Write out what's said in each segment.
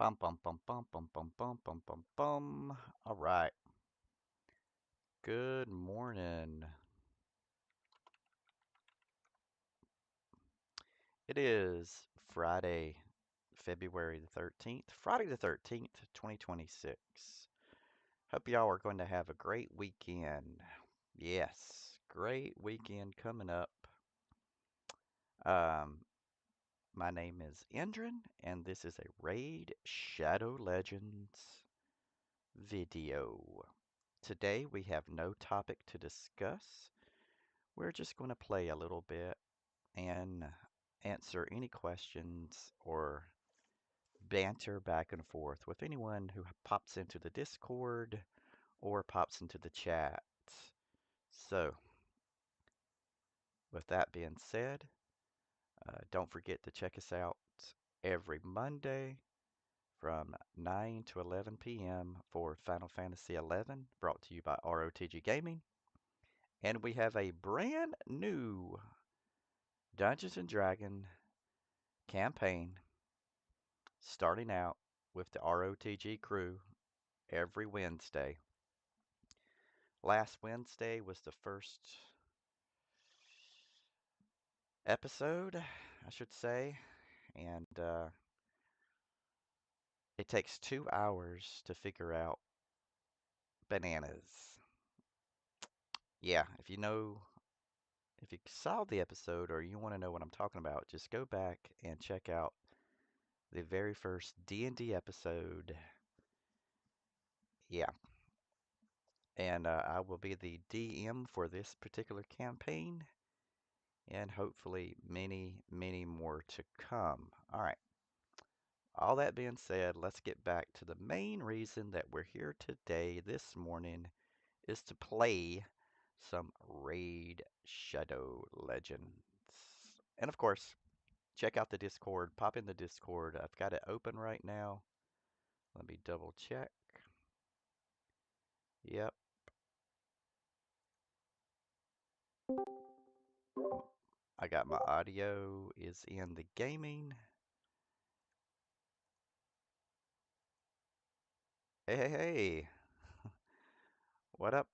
Bum bum bum bum bum bum bum bum bum bum. All right. Good morning. It is Friday, February the 13th. Friday the 13th, 2026. Hope y'all are going to have a great weekend. Yes, great weekend coming up. Um, my name is Endrin, and this is a Raid Shadow Legends video. Today we have no topic to discuss. We're just going to play a little bit and answer any questions or banter back and forth with anyone who pops into the Discord or pops into the chat. So, with that being said, don't forget to check us out every Monday from 9 to 11 p.m. for Final Fantasy XI, brought to you by ROTG Gaming. And we have a brand new Dungeons and Dragon campaign starting out with the ROTG crew every Wednesday. Last Wednesday was the first episode, I should say, and it takes 2 hours to figure out bananas. Yeah, if you saw the episode or you want to know what I'm talking about, just go back and check out the very first D&D episode. Yeah, and I will be the DM for this particular campaign, and hopefully many, many more to come. All right. All that being said, let's get back to the main reason that we're here today, this morning, is to play some Raid Shadow Legends. And of course, check out the Discord. Pop in the Discord. I've got it open right now. Let me double check. Yep. I got my audio is in the gaming. Hey, hey, hey. What up?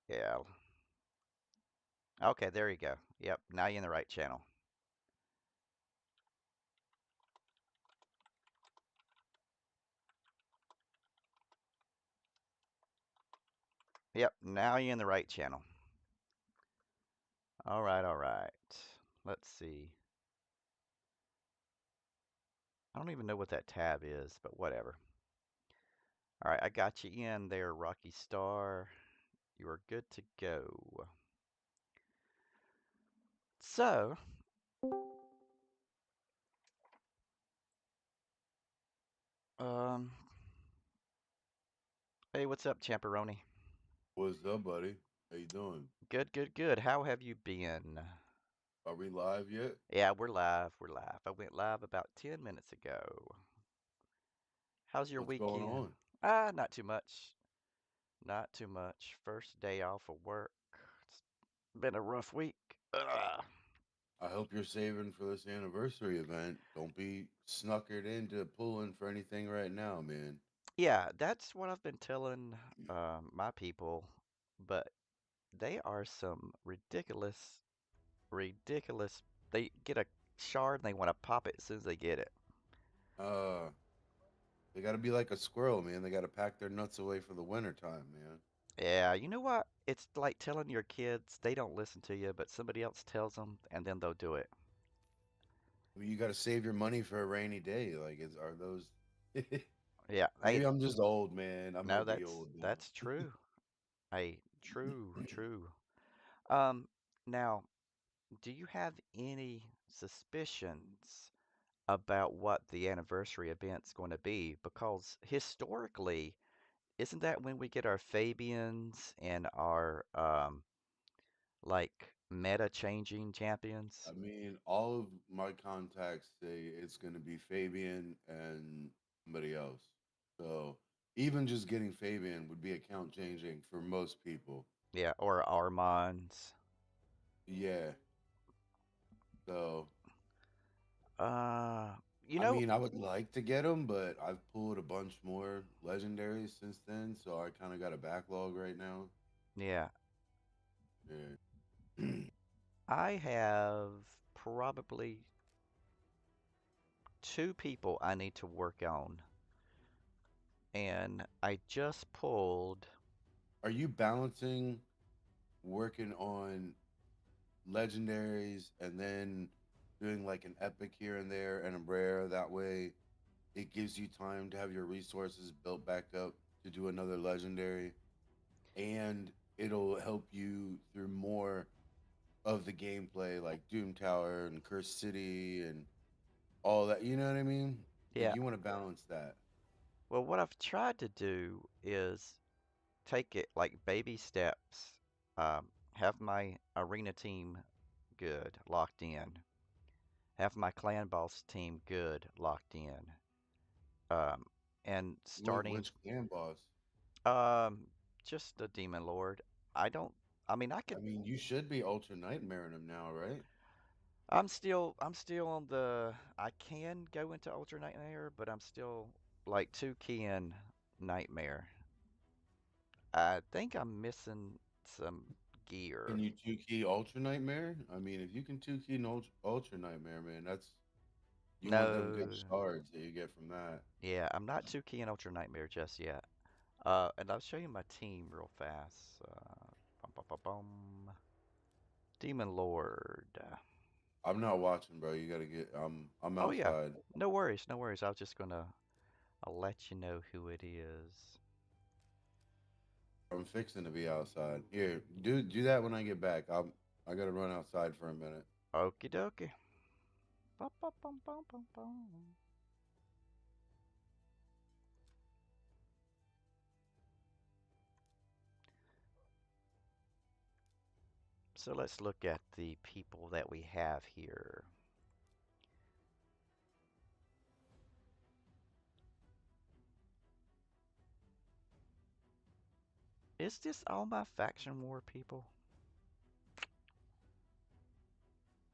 Yeah. Okay, there you go. Yep, now you're in the right channel. Yep, now you're in the right channel. All right, all right. Let's see. I don't even know what that tab is, but whatever. All right, I got you in there, Rocky Star. You are good to go. So, um, hey, what's up, Champeroni? What's up, buddy? How you doing? Good, good, good. How have you been? Are we live yet? Yeah, we're live. We're live. I went live about 10 minutes ago. How's your What's going weekend? on? Not too much. Not too much. First day off of work. It's been a rough week. Ugh. I hope you're saving for this anniversary event. Don't be snuckered into pulling for anything right now, man. Yeah, that's what I've been telling my people, but they are some ridiculous, ridiculous. They get a shard and they want to pop it as soon as they get it. Uh, they got to be like a squirrel, man. They got to pack their nuts away for the winter time, man. Yeah, you know what? It's like telling your kids they don't listen to you, but somebody else tells them and then they'll do it. I mean, you got to save your money for a rainy day. Like, are those? Yeah, Maybe hey, I'm just old, man. I no, might be that's old now. that's true. Hey, true, true. Um, now, do you have any suspicions about what the anniversary event's going to be? Because historically, isn't that when we get our Fabians and our like meta changing I champions? mean, all of my contacts say it's going to be Fabian and somebody else. So even just getting Fabian would be account changing for most people. Yeah, or Armands. Yeah. So, Uh, you I know, mean, I would like to get them, but I've pulled a bunch more legendaries since then, so I kind of got a backlog right now. yeah, Yeah. I have probably two people I need to work on, and I just pulled. Are you balancing working on legendaries and then doing like an epic here and there and a rare? That way, it gives you time to have your resources built back up to do another legendary, and it'll help you through more of the gameplay, like Doom Tower and Cursed City and all that. You know what I mean? Like Yeah, you want to balance that. well, what I've tried to do is take it like baby steps. Have my arena team good, locked in. Have my clan boss team good, locked in. Um, and starting, Which clan boss? um, just a demon lord. I don't. I mean, I I could. mean, you should be Ultra Nightmare in him now, right? I'm still on the. I can go into Ultra Nightmare, but I'm still like two key in Nightmare. I think I'm missing some Can gear. you two key Ultra Nightmare? I mean, if you can two key an Ultra Nightmare, man, that's you want them good No, shards that you get from that. yeah, I'm not two key in Ultra Nightmare just yet. And I'll show you my team real fast. Bum, bum, bum, bum. Demon Lord. I'm not watching, bro. You gotta get. I'm Oh yeah, outside. no worries, no worries. I was just gonna, I'll let you know who it is. I'm fixing to be outside. Here, do that when I get back. I gotta run outside for a minute. Okie dokie. Bum, bum, bum, bum, bum, bum. So let's look at the people that we have here. Is this all my faction war people?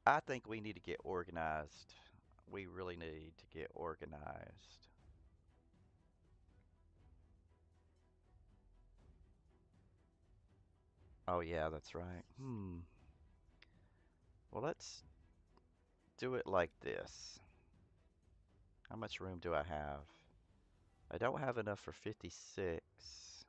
I think we need to get organized. We really need to get organized. Oh yeah, that's right. Well, let's do it like this. How much room do I have? I don't have enough for 56.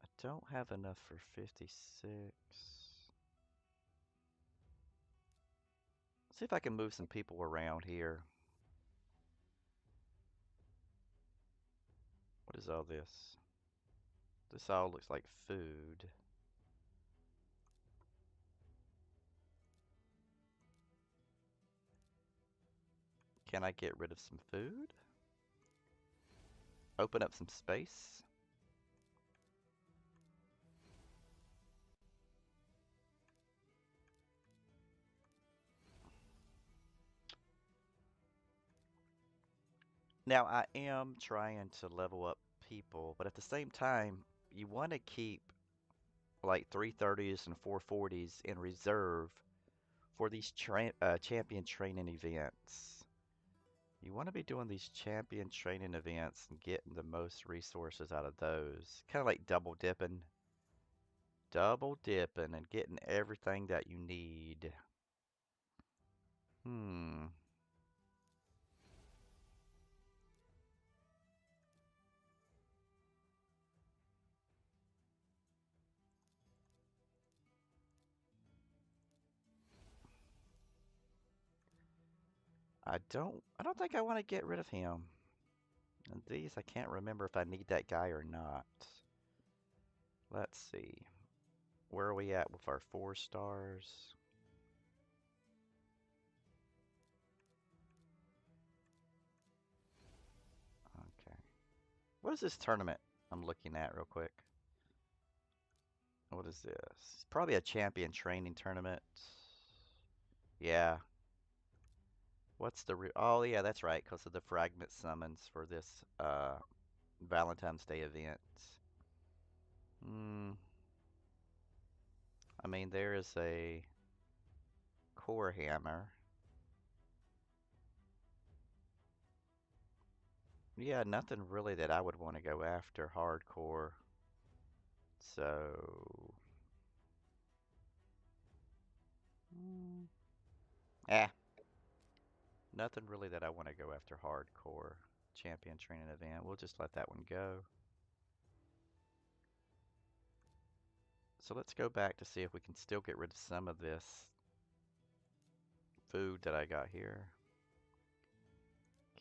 I don't have enough for 56. See if I can move some people around here. What is all this? This all looks like food. Can I get rid of some food? Open up some space? Now, I am trying to level up people, but at the same time, you want to keep like 330s and 440s in reserve for these champion training events. You want to be doing these champion training events and getting the most resources out of those. Kind of like double dipping. Double dipping and getting everything that you need. Hmm. I don't think I want to get rid of him. And these, I can't remember if I need that guy or not. Let's see. Where are we at with our 4 stars? Okay. What is this tournament I'm looking at real quick? What is this? Probably a champion training tournament. Yeah. What's the Oh yeah, that's right, because of the fragment summons for this Valentine's Day events. Hmm. I mean, there is a core hammer. Yeah, nothing really that I would want to go after hardcore. So, mm, eh, nothing really that I want to go after hardcore champion training event. We'll just let that one go. So let's go back to see if we can still get rid of some of this food that I got here.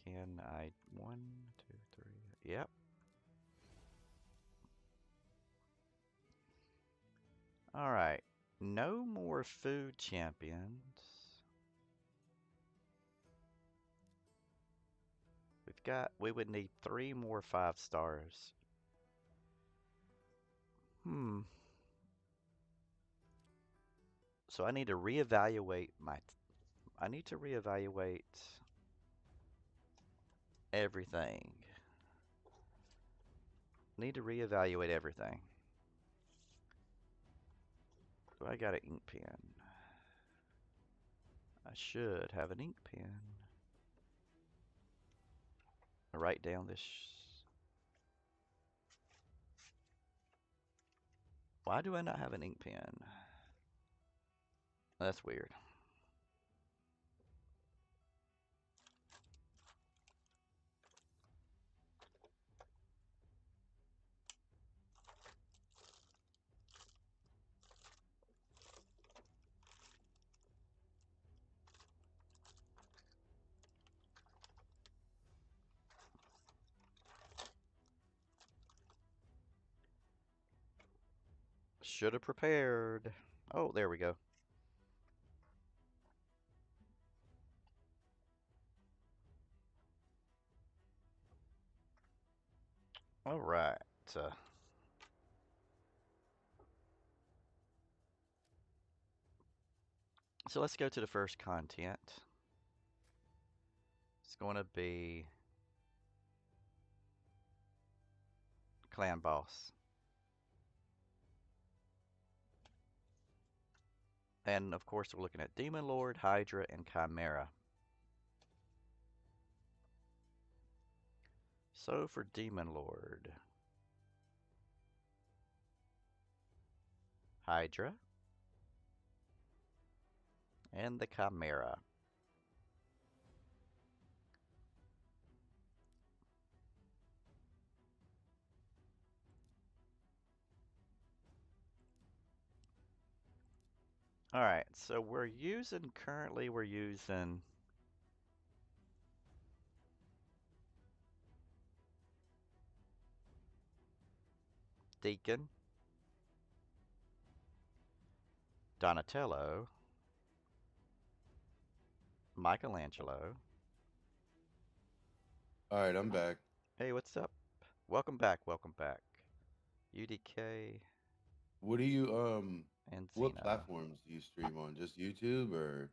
Can I? One, two, three. Yep. All right. No more food champions. We would need three more 5 stars. Hmm. So I need to reevaluate I need to reevaluate everything. Need to reevaluate everything. Do I got an ink pen? I should have an ink pen. I write down this. Why do I not have an ink pen? That's weird. Should have prepared. Oh, there we go. All right. Uh, so let's go to the first content. It's going to be Clan Boss. And of course, we're looking at Demon Lord, Hydra, and Chimera. So for Demon Lord, Hydra, and the Chimera. All right, so we're using Deacon, Donatello, Michelangelo. All right, I'm back. Hey, what's up? Welcome back, welcome back. UDK What do you and what Xena. platforms do you stream on? Just YouTube or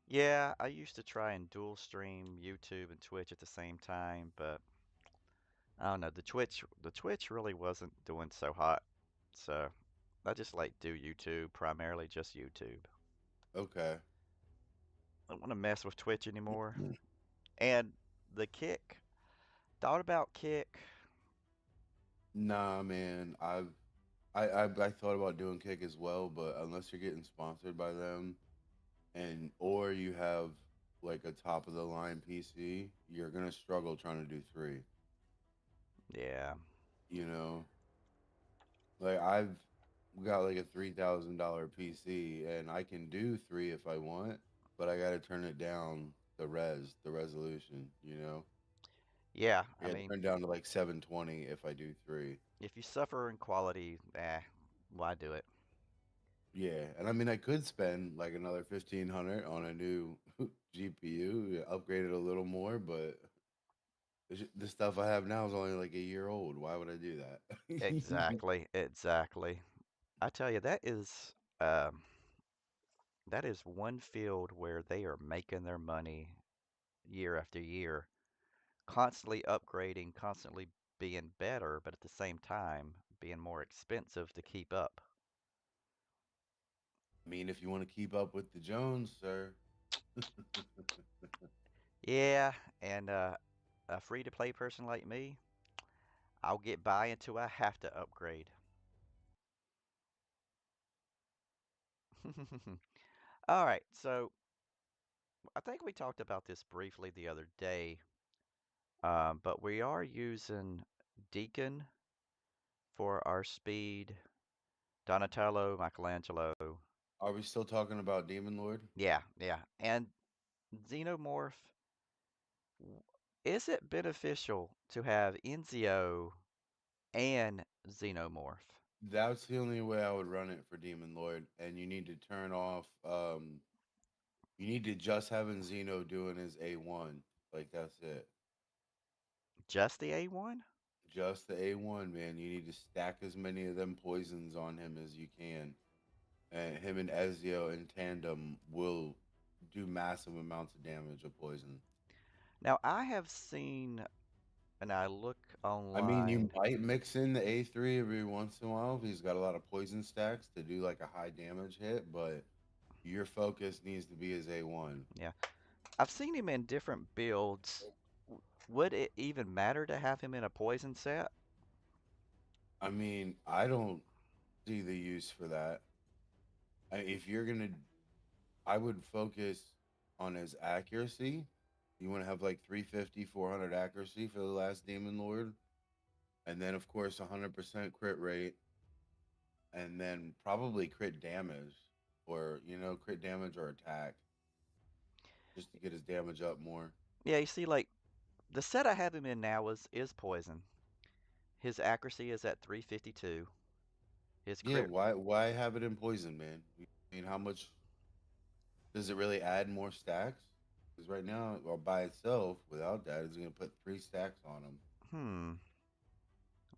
Yeah, I used to try and dual stream YouTube and Twitch at the same time, but I don't know, the Twitch really wasn't doing so hot. So I just like do YouTube, primarily just YouTube. okay. I don't want to mess with Twitch anymore. And the Kick, thought about Kick. Nah, man. I thought about doing Kick as well, but unless you're getting sponsored by them and or you have like a top of the line PC, you're gonna struggle trying to do three. Yeah. You know, like I've got like a $3,000 PC and I can do three if I want, but I got to turn it down the resolution. Yeah, I I got to mean, turn it down to like 720 if I do three. if you suffer in quality, why do it? Yeah, and I mean I could spend like another 1,500 on a new GPU, upgrade it a little more, but the stuff I have now is only like a year old. Why would I do that? Exactly, exactly. I tell you, that is one field where they are making their money year after year, constantly upgrading, constantly. being better, but at the same time being more expensive to keep up. I mean, if you want to keep up with the Jones, sir. Yeah, and a free-to-play person like me, I'll get by until I have to upgrade. All right, so I think we talked about this briefly the other day, but we are using Deacon for our speed, Donatello, Michelangelo. Are we still talking about Demon Lord? Yeah, yeah. And Xenomorph, is it beneficial to have Enzio and Xenomorph? That's the only way I would run it for Demon Lord, and you need to turn off. You need to just having Xeno doing his A1. Like that's it. Just the A1? Just the A1, man. You need to stack as many of them poisons on him as you can. And him and Ezio in tandem will do massive amounts of damage of poison. Now, I have seen, and I look I mean, you online. might mix in the A3 every once in a while if he's got a lot of poison stacks to do like a high damage hit, but your focus needs to be his A1. Yeah, I've seen him in different builds. Would it even matter to have him in a poison set? I mean, I don't see the use for that. If you're gonna, I would focus on his accuracy. You want to have like 350, 400 accuracy for the last Demon Lord, and then of course 100% crit rate, and then probably crit damage, or crit damage or attack, just to get his damage up more. Yeah, you see, like the set I have him in now is poison. His accuracy is at 352. His Yeah, crit, why have it in poison, man? I mean, how much does it really add more stacks? Because right now, well, by itself, without that, it's gonna put 3 stacks on hmm,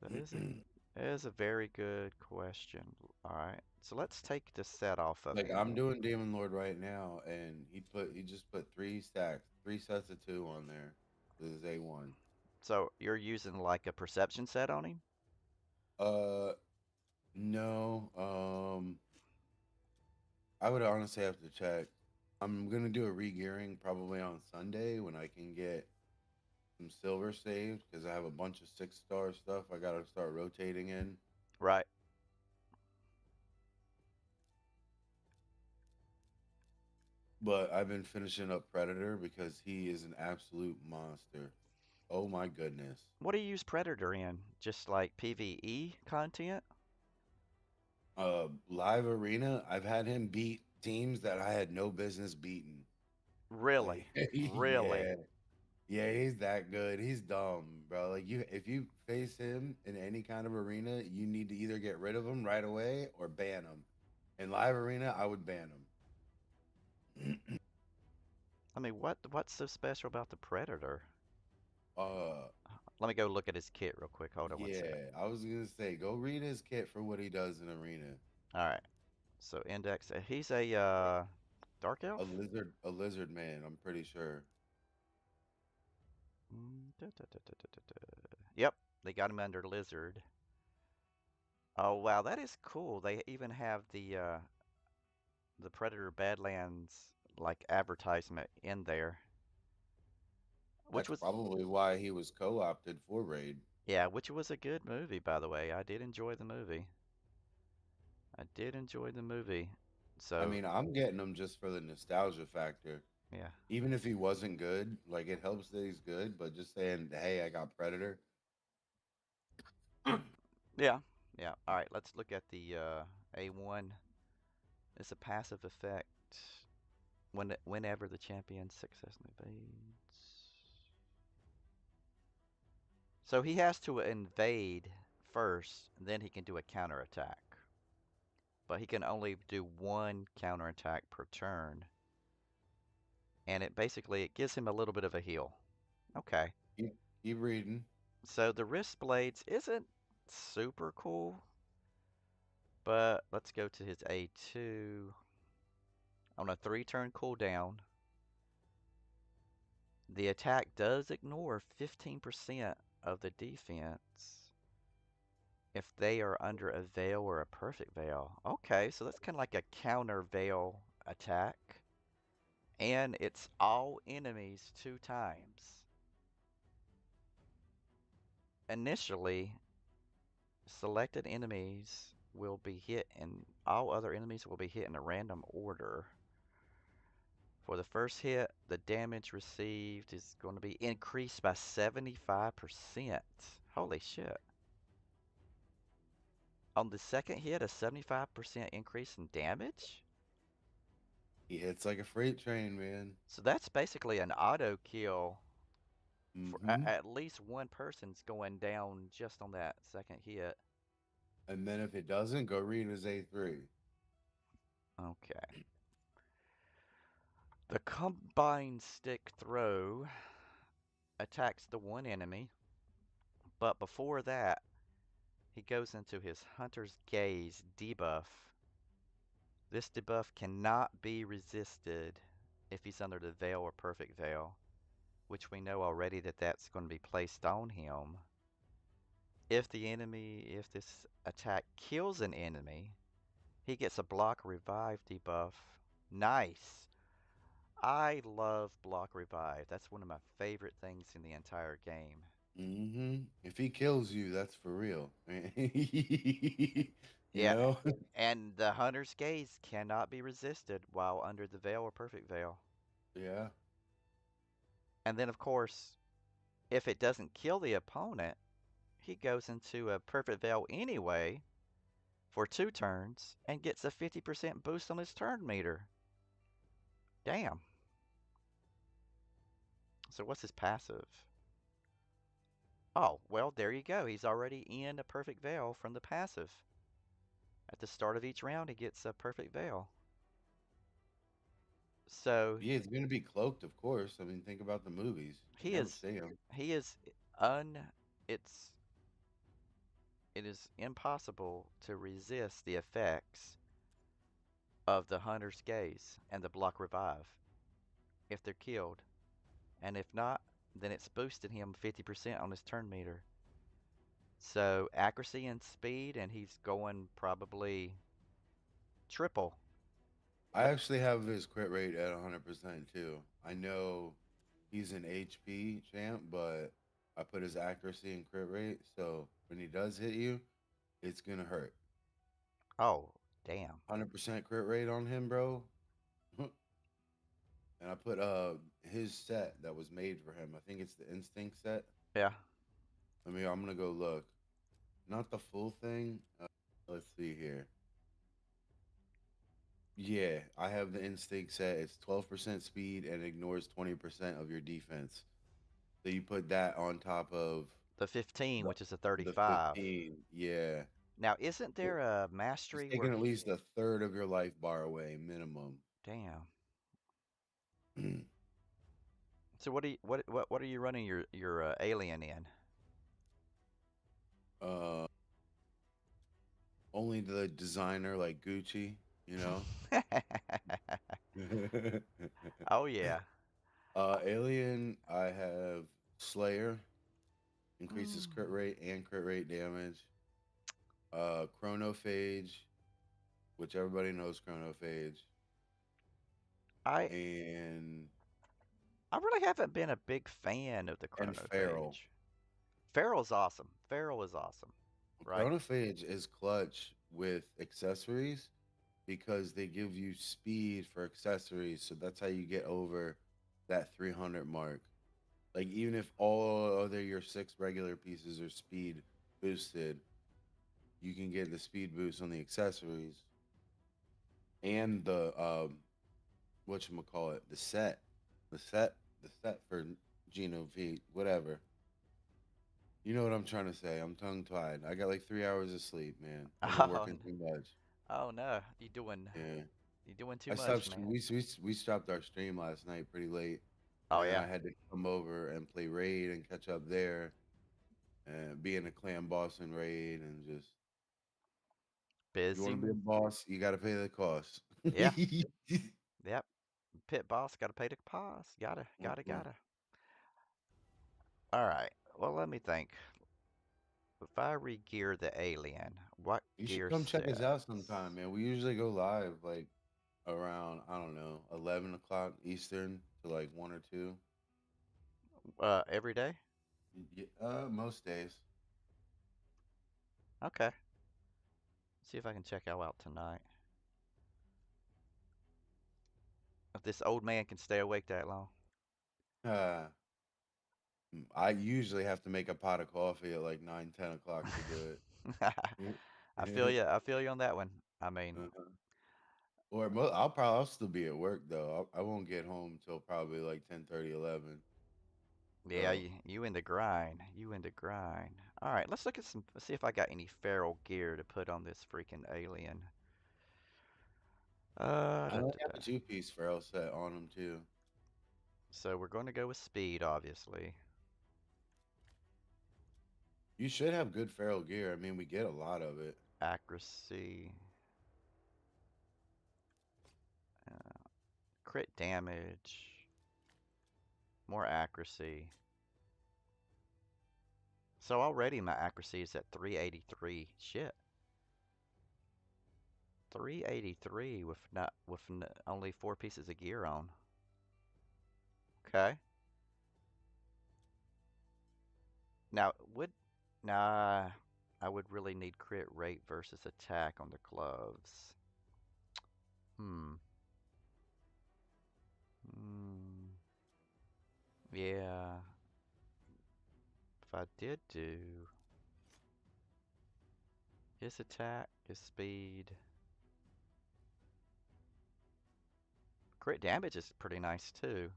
that him. is a very good question. All right, so let's take the set off of Like him. I'm doing Demon Lord right now, and he just put 3 stacks, 3 sets of 2 on there. This is A1. So you're using like a perception set on him? Uh, no. I would honestly have to check. I'm gonna do a regearing probably on Sunday when I can get some silver saved because I have a bunch of 6-star stuff I gotta start rotating in. Right. But I've been finishing up Predator because he is an absolute monster. Oh my goodness. What do you use Predator in? Just like PvE content? Live arena, I've had him beat teams that I had no business beating. Really? Like, Really? yeah, yeah, he's that good. He's dumb, bro. Like if you face him in any kind of arena, you need to either get rid of him right away or ban him. In live arena, I would ban him. I mean, what's so special about the Predator? uh, Let me go look at his kit real quick. Hold on one sec. yeah, I was gonna say, go read his kit for what he does in arena. All right. So index, he's a dark A elf. lizard, a lizard man. I'm pretty sure. Yep, they got him under lizard. Oh wow, that is cool. They even have the Predator Badlands like advertisement in there, which That's was probably why he was co-opted for raid. yeah, which was a good movie by the way. I did enjoy the movie. I did enjoy the movie. I So mean, I'm getting him just for the nostalgia factor. yeah, Even if he wasn't good, like it helps that he's good, but just saying, hey, I got Predator. yeah, yeah. All right, let's look at the A1. It's a passive effect. Whenever the champion successfully invades. So he has to invade first, and then he can do a counterattack. But he can only do one counterattack per turn. And it gives him a little bit of a heal. Okay. Keep reading. So the wrist blades isn't super cool, but let's go to his A2. On a 3-turn cooldown, the attack does ignore 15%. of the defense if they are under a veil or a perfect veil. Okay, so that's kind of like a counter veil attack. And it's all enemies 2 times. Initially, selected enemies will be hit and all other enemies will be hit in a random order. For the first hit, the damage received is going to be increased by 75%. Holy shit. On the second hit, a 75% increase in damage? He hits like a freight train, man. So that's basically an auto kill for Mm-hmm. at least one person's going down just on that second hit. And then if it doesn't, go read his A3. Okay. The combined stick throw attacks the one enemy, but before that, he goes into his Hunter's Gaze debuff. This debuff cannot be resisted if he's under the Veil or Perfect Veil, which we know already that that's going to be placed on him. If this attack kills an enemy, he gets a block revive debuff. Nice. I love block revive. That's one of my favorite things in the entire game. Mm-hmm. If he kills you, that's for real. you Yeah, know? and the Hunter's Gaze cannot be resisted while under the Veil or Perfect Veil. Yeah. And then, of course, if it doesn't kill the opponent, he goes into a Perfect Veil anyway for 2 turns and gets a 50% boost on his turn meter. Damn. So what's his passive? Oh, well, there you go. He's already in a Perfect Veil from the passive. At the start of each round, he gets a Perfect Veil. So Yeah, it's gonna be cloaked, of course. I mean, think about the movies. You he never is see him. he is un it's it is impossible to resist the effects of the Hunter's Gaze and the Block Revive if they're killed. And if not, then it's boosted him 50% on his turn meter. So accuracy and speed, and he's going probably triple. I actually have his crit rate at 100% too. I know he's an HP champ, but I put his accuracy and crit rate, so when he does hit you, it's gonna hurt. Oh, damn. 100% crit rate on him, bro. And I put his set that was made for him. I think it's the Instinct set. Yeah. I'm gonna go look. Not the full thing. Let's see here. Yeah, I have the Instinct set. It's 12% speed and ignores 20% of your defense. So you put that on top of The 15, the which is a the 35. 15. Yeah. Now, isn't Well, there a it's mastery where taking at he. least a third of your life bar away, minimum. Damn. So what are you running your alien in? uh only the designer like Gucci, you know? Oh yeah. Alien, I have Slayer, increases crit rate and crit rate damage. Chronophage, which everybody knows Chronophage. I And I really haven't been a big fan of the Feral. chronophage. Feral's awesome. Feral is awesome, right? Chronophage is clutch with accessories because they give you speed for accessories. So that's how you get over that 300 mark. Like, even if all other your 6 regular pieces are speed boosted, you can get the speed boost on the accessories and the, whatchamacallit, the set for Geno V, whatever. You know what I'm trying to say. I'm tongue tied. I got like 3 hours of sleep, man. I've been Oh, working too much. oh no, Yeah. you doing too I much, stopped. man. We stopped our stream last night pretty late, Oh and then I yeah, had to come over and play raid and catch up there, and be in a clan boss and raid, and just you want busy. to be a boss, you got to pay the cost. Yeah, yep. Pit boss got to pay the boss. Gotta, gotta, Uh-uh. gotta. All right. Well, let me think. If I re-gear the alien, what You should gear come check us out sometime, sets? man. We usually go live like around, I don't know, 11 o'clock Eastern to like 1 or 2. Every day? Most days. Okay. See if I can check y'all out tonight. If this old man can stay awake that long. Uh, I usually have to make a pot of coffee at like 9, 10 o'clock to do I feel it. you. I feel you on that one. I mean, Uh-huh. I'll still be at work though. I won't get home till probably like 10:30, 11. yeah, So you in the grind. You in the grind. All right, let's look at some. Let's see if I got any feral gear to put on this freaking alien. I Da, only da, have da. a two-piece Ferrell set on them too. So we're going to go with speed, obviously. You should have good feral gear. I mean, we get a lot of it. Accuracy, uh, crit damage, more accuracy. So already my accuracy is at 383. Shit. 383 with not with only 4 pieces of gear on. Okay. Now would nah I would really need crit rate versus attack on the gloves. Hmm. Hmm. Yeah. If I did do his attack, his speed, crit damage is pretty nice too.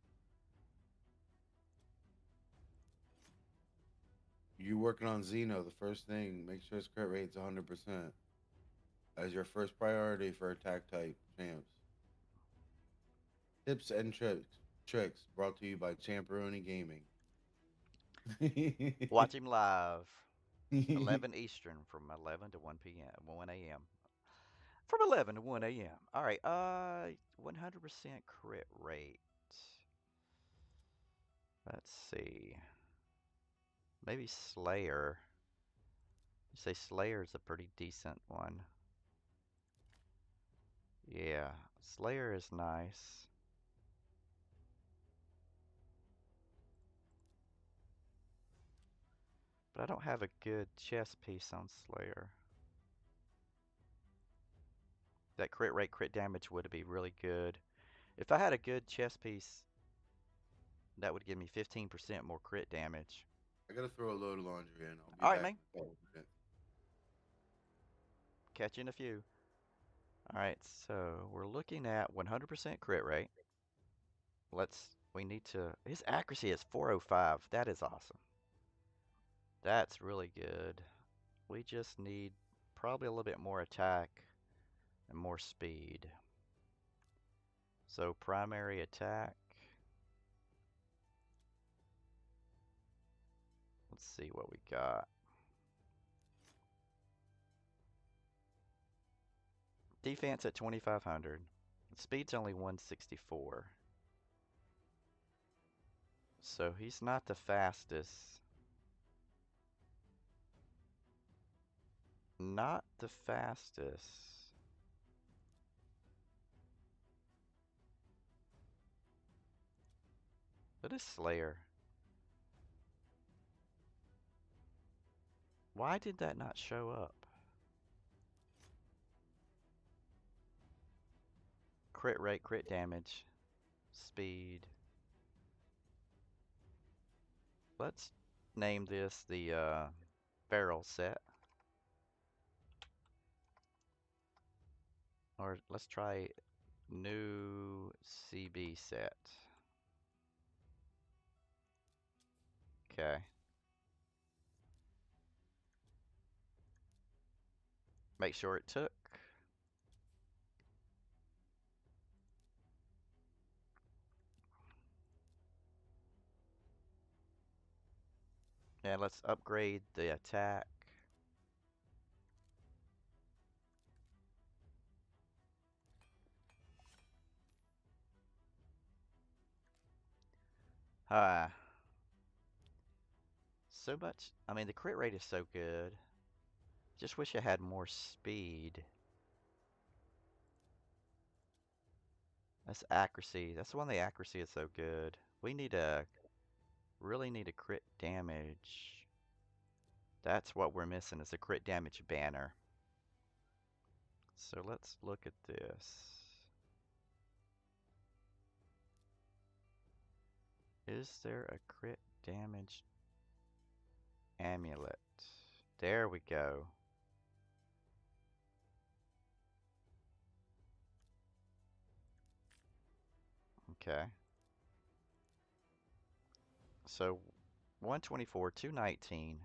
You working on Xeno, the first thing, make sure his crit rate's 100% as your first priority for attack type champs. Tips and tricks brought to you by Champeroni Gaming. Watch him live. 11 Eastern from 11 to 1 p.m. 1 a.m. From 11 to 1 a.m. All right. 100% crit rate. Let's see. Maybe Slayer. You say Slayer's a pretty decent one. Yeah, Slayer is nice. But I don't have a good chess piece on Slayer. That crit rate, crit damage would be really good. If I had a good chess piece, that would give me 15% more crit damage. I gotta throw a load of laundry in. I'll be All right, back man. in a couple minutes. Catch you in a few. All right, so we're looking at 100% crit rate. We need to, his accuracy is 405. That is awesome. That's really good. We just need probably a little bit more attack and more speed. So primary attack. Let's see what we got. Defense at 2500. Speed's only 164. So he's not the fastest. Not the fastest. But is Slayer. Why did that not show up? Crit rate, crit damage, speed. Let's name this the barrel set. Or let's try new CB set. Okay. Make sure it took. And let's upgrade the attack. Ah. so much. I mean, the crit rate is so good. Just wish I had more speed. That's accuracy. That's why the accuracy is so good. We need a really need a crit damage. That's what we're missing is a crit damage banner. So let's look at this. Is there a crit damage amulet? There we go. Okay. So 124, 219.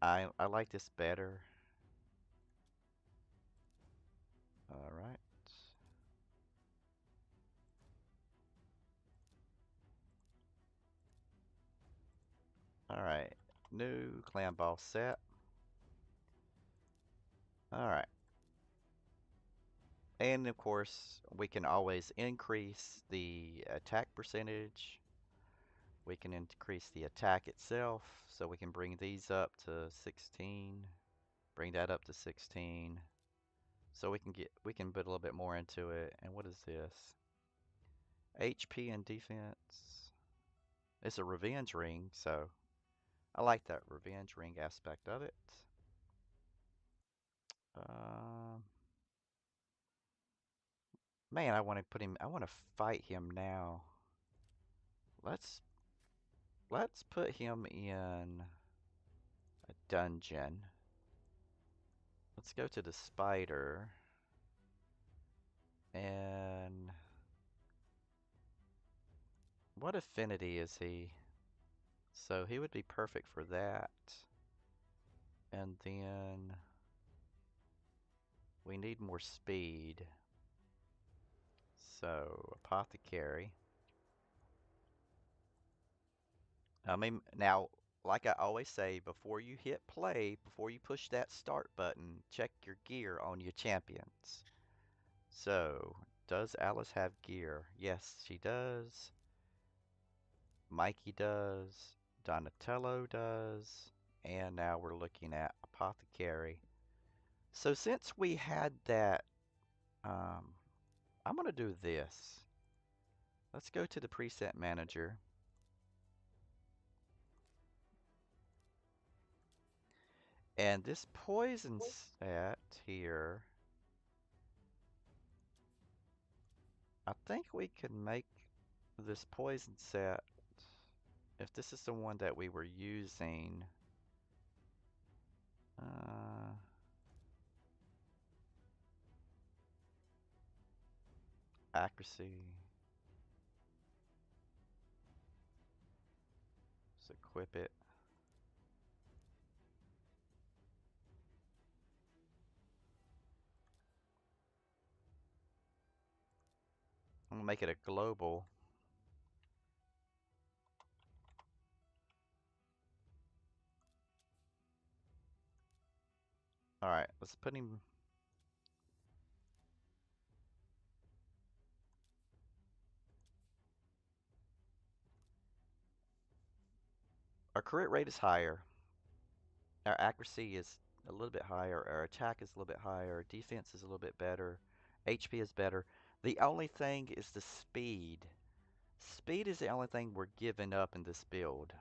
I like this better. All right. All right. New clan boss set. All right. And of course, we can always increase the attack percentage. We can increase the attack itself. So we can bring these up to 16. Bring that up to 16. So we can put a little bit more into it. And what is this? HP and defense. It's a revenge ring, so I like that revenge ring aspect of it. Um, man, I want to put him. I want to fight him now. Let's let's put him in a dungeon. Let's go to the spider. And what affinity is he? So he would be perfect for that. And then we need more speed. So apothecary. I mean, now, like I always say, before you hit play, before you push that start button, check your gear on your champions. So, does Alice have gear? Yes, she does. Mikey does. Donatello does. And now we're looking at Apothecary. So since we had that, um, I'm going to do this. Let's go to the preset manager. And this poison set here, I think we could make this poison set, if this is the one that we were using, uh, accuracy, let's equip it. I'm gonna make it a global. Alright, let's put him. Our crit rate is higher. Our accuracy is a little bit higher. Our attack is a little bit higher. Defense is a little bit better. HP is better. The only thing is the speed. Speed is the only thing we're giving up in this build.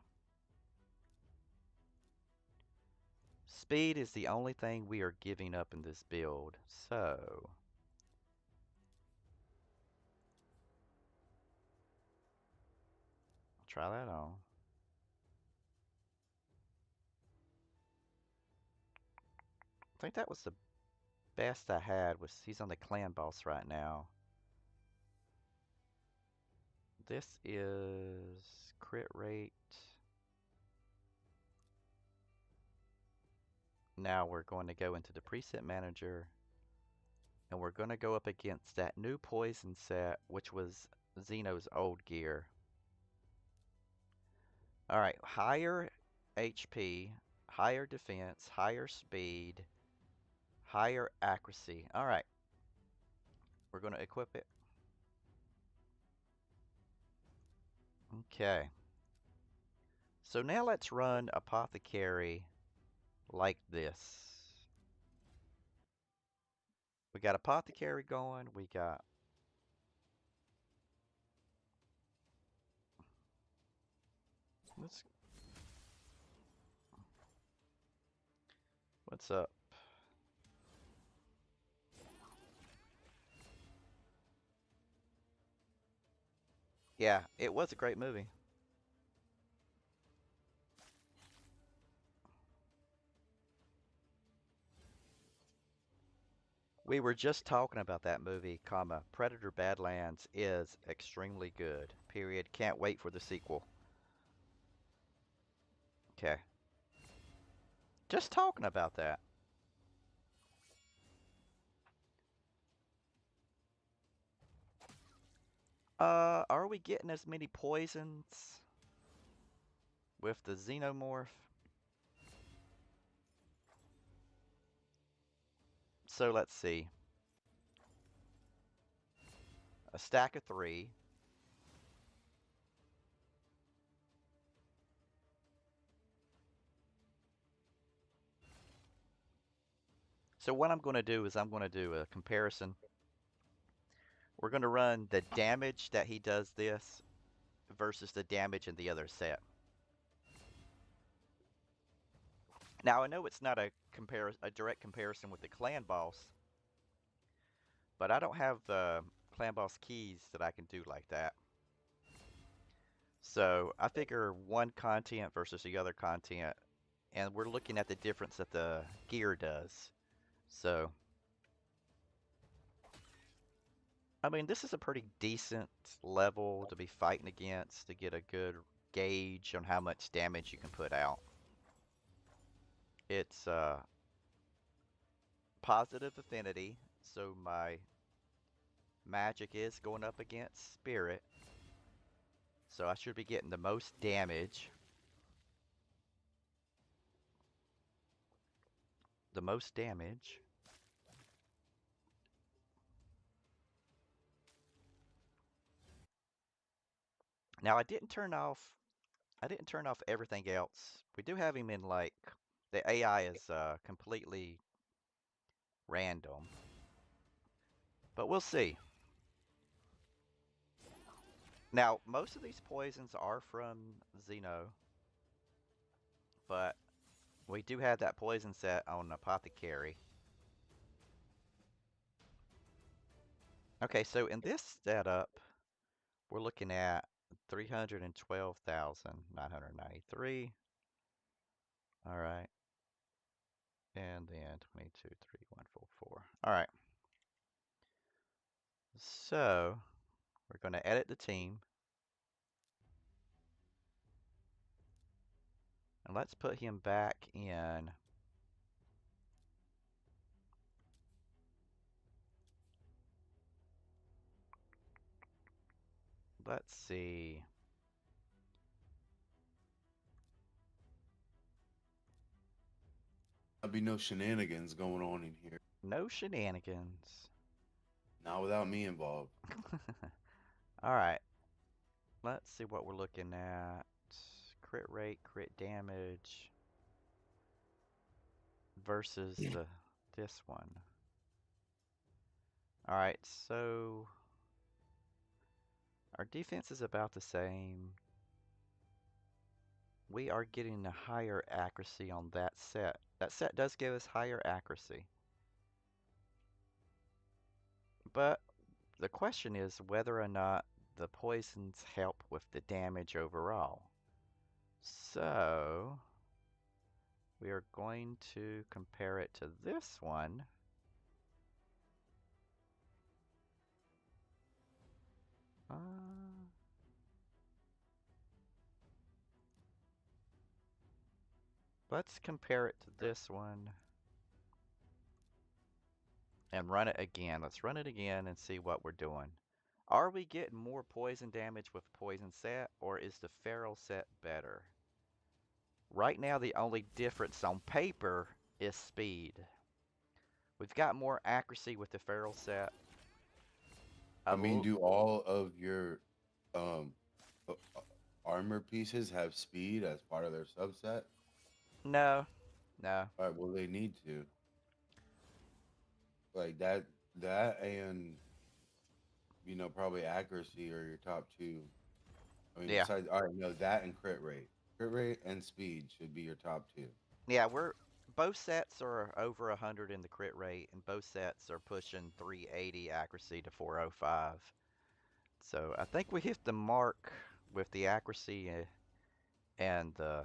Speed is the only thing we are giving up in this build. So, I'll try that on. I think that was the best I had was he's on the clan boss right now. This is crit rate. Now we're going to go into the preset manager and we're going to go up against that new poison set, which was Xeno's old gear. Alright, higher HP, higher defense, higher speed, higher accuracy. Alright, we're going to equip it. Okay. So now let's run Apothecary like this. We got Apothecary going. We got let's what's up? Yeah, it was a great movie. We were just talking about that movie, comma, Predator Badlands is extremely good. Period. Can't wait for the sequel. Okay. Just talking about that. Are we getting as many poisons with the xenomorph? So let's see. A stack of 3. So what I'm going to do is I'm going to do a comparison. We're going to run the damage that he does this versus the damage in the other set. Now I know it's not a direct comparison with the clan boss, but I don't have the clan boss keys that I can do like that. So I figure one content versus the other content, and we're looking at the difference that the gear does. So, I mean, this is a pretty decent level to be fighting against to get a good gauge on how much damage you can put out. It's positive affinity, so my magic is going up against spirit. So I should be getting the most damage. The most damage. Now I didn't turn off everything else. We do have him in like the AI is completely random. But we'll see. Now, most of these poisons are from Xeno, but we do have that poison set on Apothecary. Okay, so in this setup, we're looking at 312,993. All right. And then 223144. All right. So we're going to edit the team. And let's put him back in. Let's see. There'll be no shenanigans going on in here. No shenanigans. Not without me involved. All right. Let's see what we're looking at. Crit rate, crit damage versus this one. All right, so our defense is about the same. We are getting a higher accuracy on that set. That set does give us higher accuracy. But the question is whether or not the poisons help with the damage overall. So we are going to compare it to this one. Let's compare it to this one and run it again. Let's run it again and see what we're doing. Are we getting more poison damage with poison set, or is the feral set better? Right now, the only difference on paper is speed. We've got more accuracy with the feral set. I mean, do all of your um armor pieces have speed as part of their subset? No, no. All right, well they need to like that and probably accuracy are your top two. I mean, Yeah, besides, all right, no, that and crit rate and speed should be your top two. yeah. We're both sets are over 100 in the crit rate, and both sets are pushing 380 accuracy to 405. So I think we hit the mark with the accuracy and the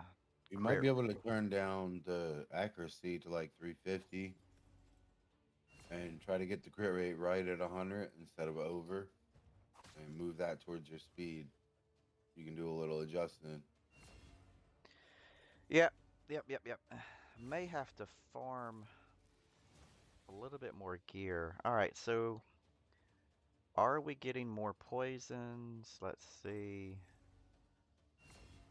You might crit. be able to turn down the accuracy to like 350 and try to get the crit rate right at 100 instead of over, and move that towards your speed. You can do a little adjusting. Yep, yep. May have to farm a little bit more gear. All right, so are we getting more poisons? Let's see.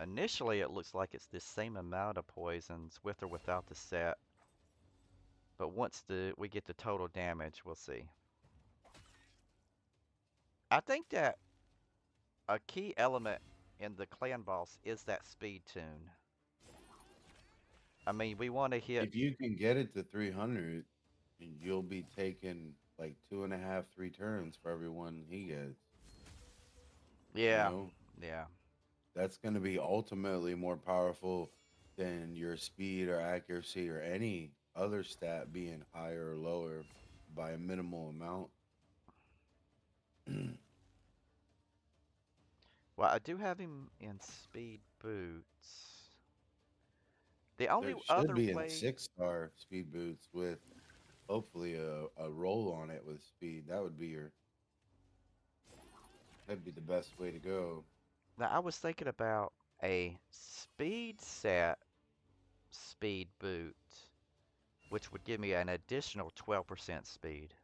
Initially, it looks like it's the same amount of poisons with or without the set, but once we get the total damage, we'll see. I think that a key element in the clan boss is that speed tune. I mean, we want to hit. If you can get it to 300, you'll be taking like 2.5, 3 turns for every one he gets. You Yeah, know, yeah. that's going to be ultimately more powerful than your speed or accuracy or any other stat being higher or lower by a minimal amount. Well, I do have him in speed boots. The only There should other be in way. 6-star speed boots with hopefully a roll on it with speed. That'd be the best way to go. Now, I was thinking about a speed set speed boot, which would give me an additional 12% speed.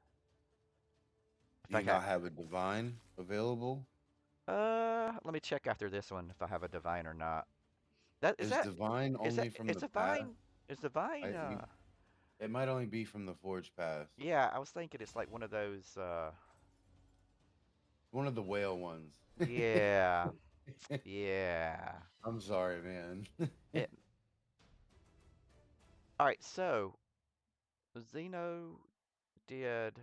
Do If I you got, not have a divine available? let me check after this one if I have a divine or not. That is Is that divine is that only from is the path? divine is divine It might only be from the Forge Pass. yeah, I was thinking it's like one of those One of the whale ones. yeah, yeah. I'm sorry, man. It All right, so Xeno did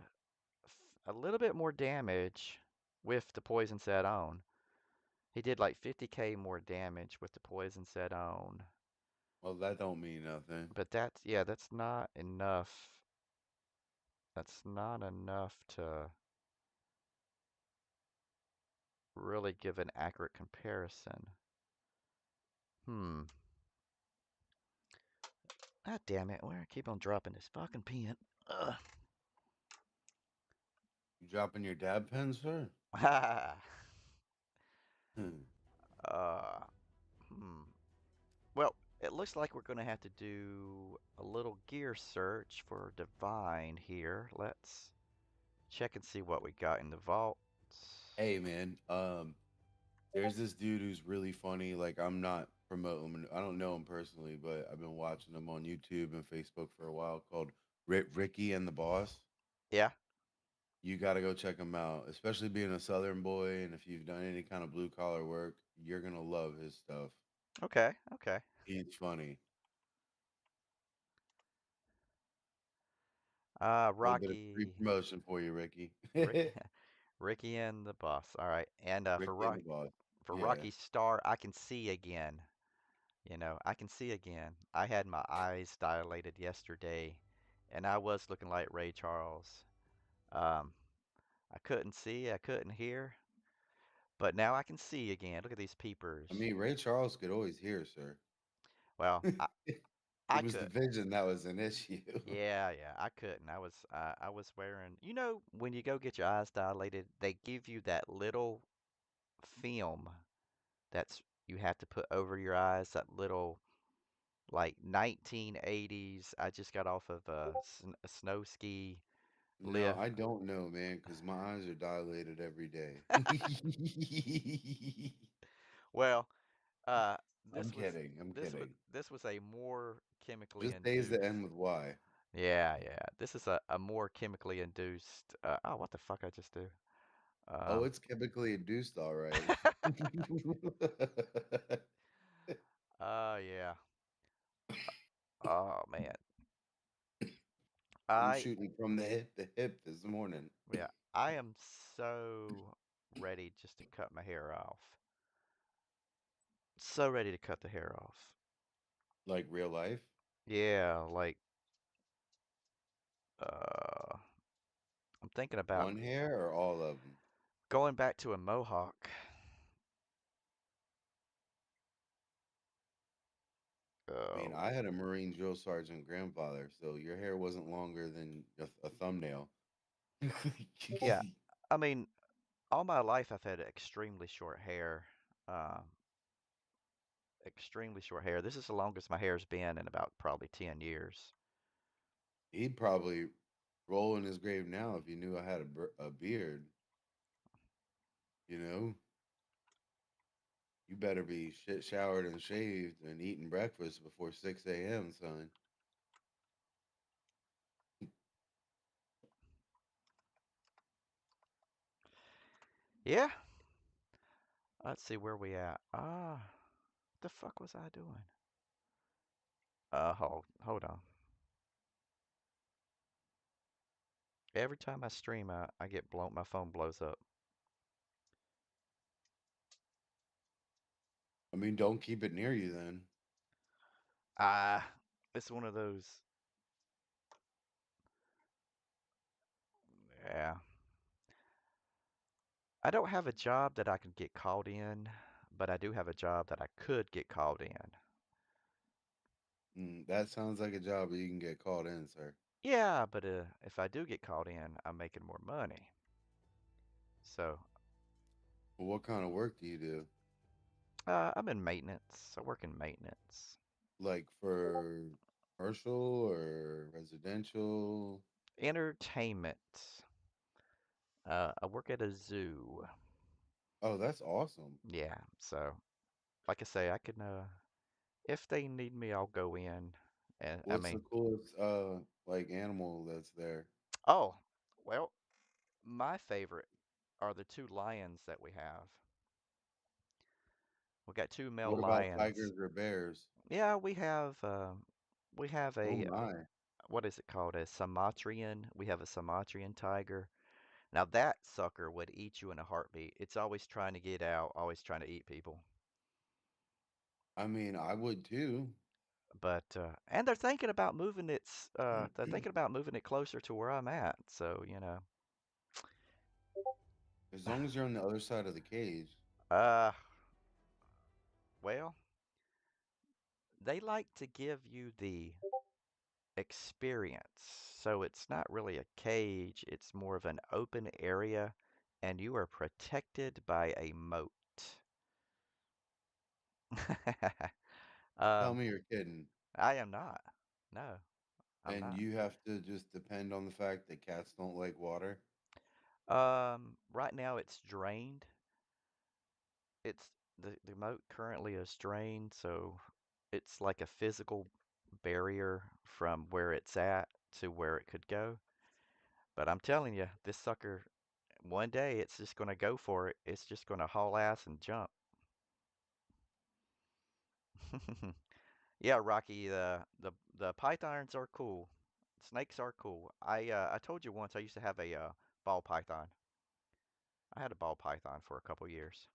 a little bit more damage with the poison set on. He did like 50k more damage with the poison set on. Well, that don't mean nothing. But that's, yeah, that's not enough. That's not enough to really give an accurate comparison. Hmm. God damn it. Where I keep on dropping this fucking pen. Ugh. You dropping your dab pen, sir? Hmm. uh, hmm. Well, it looks like we're going to have to do a little gear search for Divine here. Let's check and see what we got in the vault. Hey, man. There's this dude who's really funny. Like, I'm not promoting him. I don't know him personally, but I've been watching him on YouTube and Facebook for a while. Called Ricky and the Boss. Yeah. You got to go check him out, especially being a Southern boy. And if you've done any kind of blue collar work, you're gonna love his stuff. Okay. Okay. He's funny. A little bit of free Rocky. promotion for you, Ricky. Rick, Ricky Ricky and the boss. All right. And and the Boss. For Yeah. Rocky Star, I can see again. I can see again. I had my eyes dilated yesterday, and I was looking like Ray Charles. Um, I couldn't see, I couldn't hear, but now I can see again. Look at these I peepers. mean, Ray Charles could always hear, sir. Well, It I was the couldn't. vision that was an issue. Yeah, I couldn't. I was wearing. When you go get your eyes dilated, they give you that little film that's you have to put over your eyes. That little like 1980s. I just got off of a snow ski No, lift. I don't know, man, because my eyes are dilated every day. Well, uh, I'm kidding. I'm kidding. this was a more chemically Just days that induced. end with Y. Yeah. This is a more chemically induced. Oh, what the fuck I just do? Oh, Um, it's chemically induced, all right. Yeah. Oh man. I'm I shooting from the hip to hip this morning. Yeah, I am so ready just to cut my hair off. So ready to cut the hair off. Like real life? Yeah, like uh I'm thinking about One hair or all of them? going back to a mohawk. I mean, Oh, I had a Marine drill sergeant grandfather, so your hair wasn't longer than a thumbnail. yeah. I mean, all my life I've had extremely short hair. Um, extremely short hair. This is the longest my hair's been in about probably 10 years. He'd probably roll in his grave now if he knew I had a beard, you know? You better be shit showered and shaved and eating breakfast before 6 a.m., son. Yeah. Let's see where we at. What the fuck was I doing? Hold on. Every time I stream, I get blown. My phone blows up. I mean, don't keep it near you then. Ah, it's one of those. Yeah. I don't have a job that I can get called in, but I do have a job that I could get called in. That sounds like a job that you can get called in, sir. Yeah, but if I do get called in, I'm making more money. So, Well, what kind of work do you do? I'm in maintenance. I work in maintenance. Like for commercial or residential? Entertainment. I work at a zoo. Oh, that's awesome. Yeah, so like I say, I can if they need me, I'll go in. And I What's the mean, coolest like animal that's there? oh, well, my favorite are the two lions that we have. We got two male What about lions. tigers or bears? Yeah, we have Oh a my. what is it called? A Sumatrian. We have a Sumatrian tiger. Now that sucker would eat you in a heartbeat. It's always trying to get out, always trying to eat people. I mean, I would too. But and they're thinking about moving it closer to where I'm at. So, As long as you're on the other side of the cage. uh well, they like to give you the experience. So it's not really a cage, it's more of an open area, and you are protected by a moat. Tell Um, me you're kidding. I am not. No, I'm And not. you have to just depend on the fact that cats don't like water. Right now it's drained. It's the moat currently is drained, so it's like a physical barrier from where it's at to where it could go. But I'm telling you, this sucker, one day it's just gonna go for it. It's just gonna haul ass and jump. Yeah, Rocky, the pythons are cool. Snakes are cool. I told you once I used to have a ball python. I had a ball python for a couple years.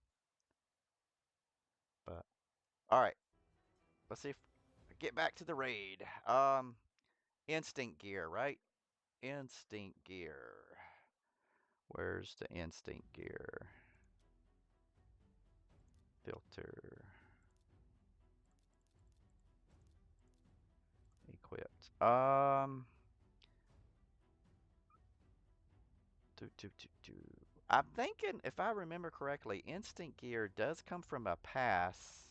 But all right, let's see if get back to the raid. Instinct gear, right? Instinct gear. Where's the instinct gear? Filter. Equipped. I'm thinking, if I remember correctly, instinct gear does come from a pass.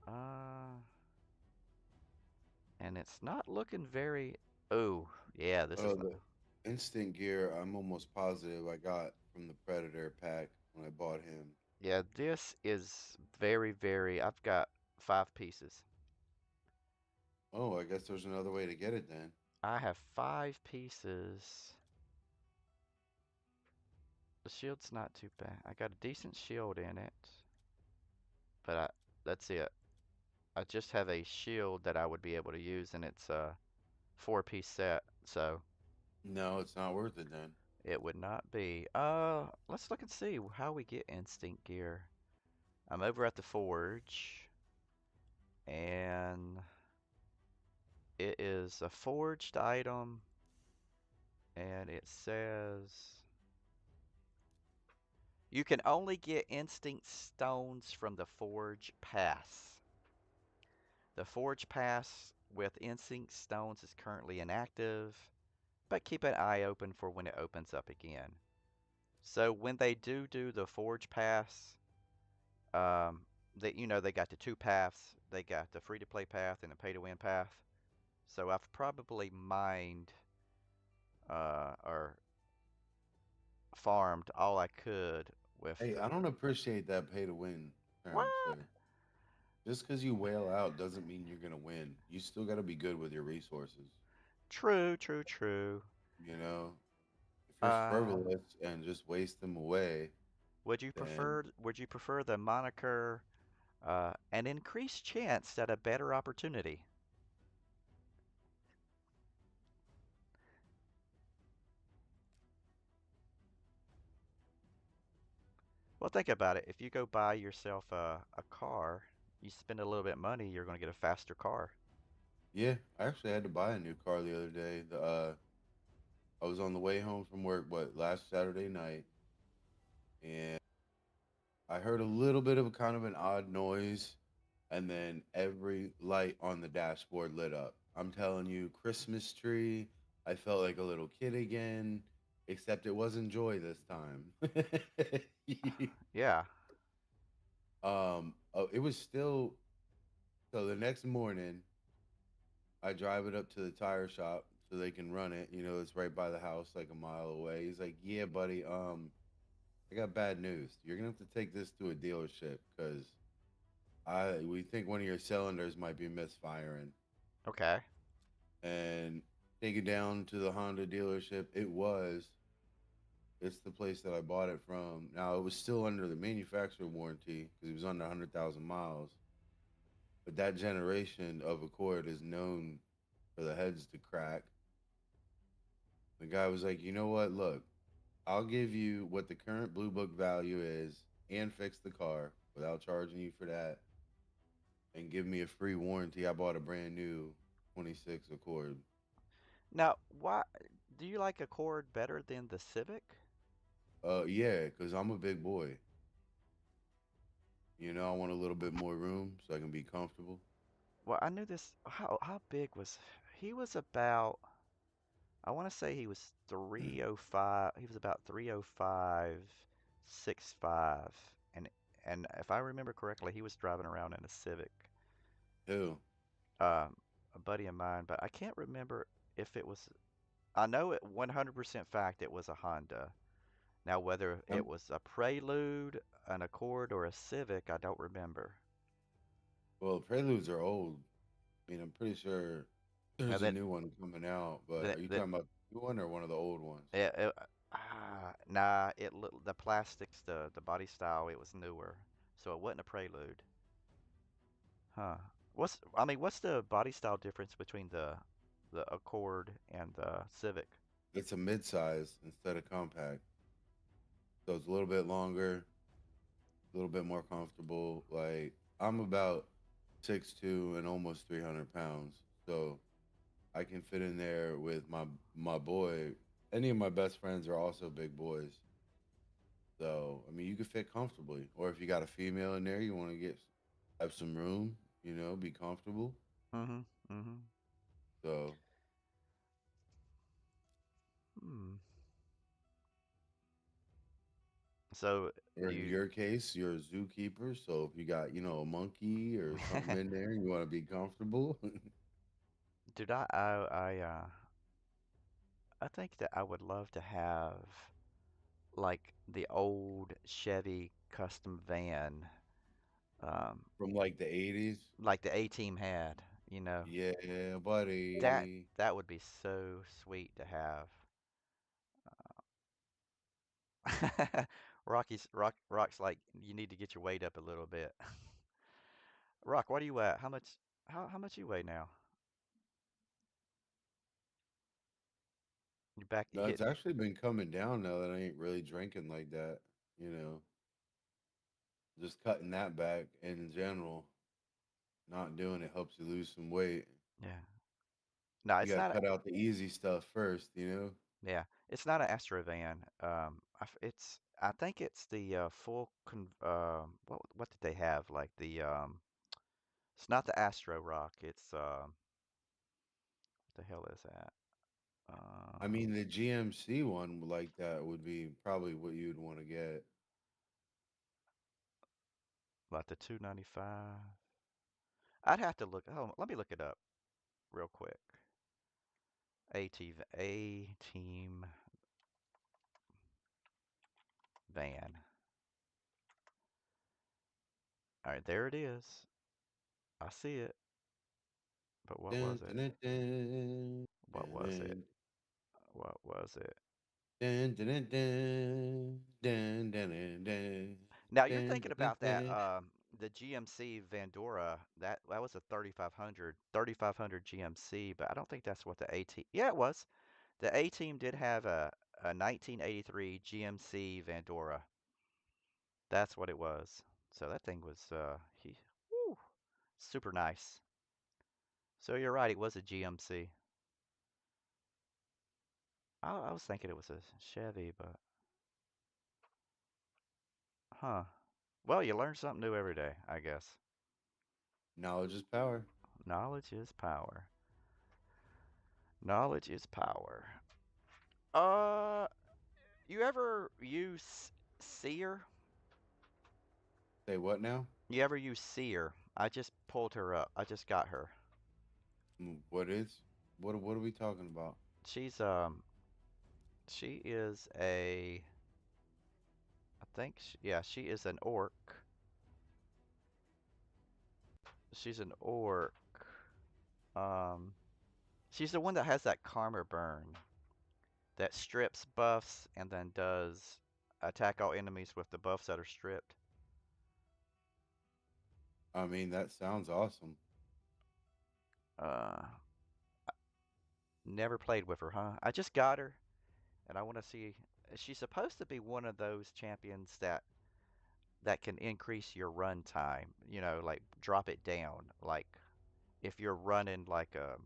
Uh, and it's not looking very. Oh, yeah, this Oh, is not. the instant gear, I'm almost positive I got from the Predator pack when I bought him. Yeah, this is very, very. I've got 5 pieces. Oh, I guess there's another way to get it then. I have 5 pieces. The shield's not too bad. I got a decent shield in it, but that's it. I just have a shield that I would be able to use, and it's a four-piece set, so No, it's not worth it then. it would not be. Let's look and see how we get instinct gear. I'm over at the forge, and it is a forged item, and it says you can only get instinct stones from the forge pass. The forge pass with instinct stones is currently inactive, but keep an eye open for when it opens up again. So when they do the forge pass, they got the two paths. They got the free to play path and the pay to win path. So I've probably mined or farmed all I could with Hey, the I don't appreciate that pay to win term, what? sir. Just because you whale out doesn't mean you're gonna win. You still got to be good with your resources. True, true, true. You know, if you're Uh, frivolous and just waste them away, then would you prefer the moniker an increased chance at a better opportunity? Well, think about it. If you go buy yourself a car, you spend a little bit of money, you're going to get a faster car. yeah. I actually had to buy a new car the other day. I was on the way home from work, last Saturday night, and I heard a little bit of a kind of an odd noise, and then every light on the dashboard lit up. I'm telling you, Christmas tree. I felt like a little kid again, except it wasn't joy this time. Yeah. It was still so the next morning I drive it up to the tire shop so they can run it. You know, it's right by the house, like a mile away. He's like, "Yeah, buddy, I got bad news. You're gonna have to take this to a dealership because we think one of your cylinders might be misfiring." Okay. And take it down to the Honda dealership. It's the place that I bought it from. Now it was still under the manufacturer warranty because it was under 100,000 miles. But that generation of Accord is known for the heads to crack. The guy was like, you know what? Look, I'll give you what the current Blue Book value is and fix the car without charging you for that and give me a free warranty. I bought a brand new 26 Accord. Now, why do you like Accord better than the Civic? Yeah, because I'm a big boy. You know, I want a little bit more room so I can be comfortable. Well, I knew this. How big was he? Was about I want to say he was 305. He was about 305, 6'5", and if I remember correctly, he was driving around in a Civic. Who? A buddy of mine, but I can't remember if it was. I know it 100% fact it was a Honda. Now, whether it I'm, was a Prelude, an Accord, or a Civic, I don't remember. well, Preludes are old. I mean, I'm pretty sure Now there's a that new one coming out, but that are you that talking about the new one or one of the old ones? nah, the plastics, the body style, it was newer, so it wasn't a Prelude. Huh. What's the body style difference between the Accord and the Civic? It's a midsize instead of compact. So it's a little bit longer, a little bit more comfortable. Like, I'm about 6'2" and almost 300 pounds. So I can fit in there with my boy. Any of my best friends are also big boys. So, I mean, you can fit comfortably. Or if you got a female in there, you want to get have some room, be comfortable. Mm-hmm. Mm-hmm. So, Hmm. So or do in you, your case, you're a zookeeper. So if you got, a monkey or something in there, you want to be comfortable. dude, I think that I would love to have like the old Chevy custom van, um, From like the 80s. like the A-Team had, you know. Yeah, That buddy. that would be so sweet to have. Rock's like you need to get your weight up a little bit. Rock, what are you at? How much you weigh now? You back you No, it's hitting actually been coming down now that I ain't really drinking like that. You know, just cutting that back in general. Not doing it helps you lose some weight. yeah. No, You it's got to not a, cut out the easy stuff first, you know? yeah, it's not an Astrovan. I think it's the full con what did they have? Like the it's not the Astro Rock. It's what the hell is that? I Uh mean, the GMC one like that would be probably what you'd want to get. like the 295. I'd have to look. Hold on, let me look it up real quick. A team van. All right, there it is. I see it. But what Dun, was it? dun, dun, What was it? dun, What was it? dun, dun, dun, dun, dun, dun, dun, dun, Now you're dun, thinking dun, about that dun. the GMC Vandora. That was a 3500 GMC, but I don't think that's what the A team. Yeah, it was. The A team did have a 1983 GMC Vandora. That's what it was. So that thing was whew, super nice. So you're right, it was a GMC. I was thinking it was a Chevy, but huh. Well, you learn something new every day, I guess. Knowledge is power. Knowledge is power. Knowledge is power. Uh, you ever use Seer? Say what now? You ever use Seer? I just pulled her up. I just got her. What is? What are we talking about? She's she is yeah, she is an orc. She's an orc. Um, she's the one that has that Karma burn that strips buffs and then does attack all enemies with the buffs that are stripped. I mean, that sounds awesome. Uh, Never played with her, huh? I just got her, and I want to see. She's supposed to be one of those champions that can increase your run time. You know, like drop it down. Like if you're running like a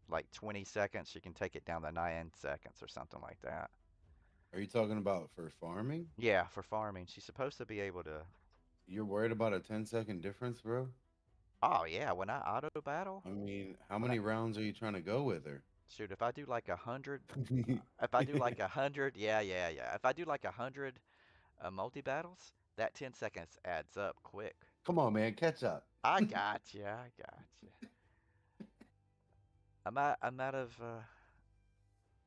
like 20 seconds, she can take it down to 9 seconds or something like that. Are you talking about for farming? Yeah, for farming, she's supposed to be able to. You're worried about a 10-second difference, bro? Oh yeah, when I auto battle, I mean, how when I many rounds are you trying to go with her? shoot, if I do like 100, if I do like 100, yeah. If I do like 100 multi battles, that 10 seconds adds up quick. Come on, man, catch up. I got you. I got you. I'm out of.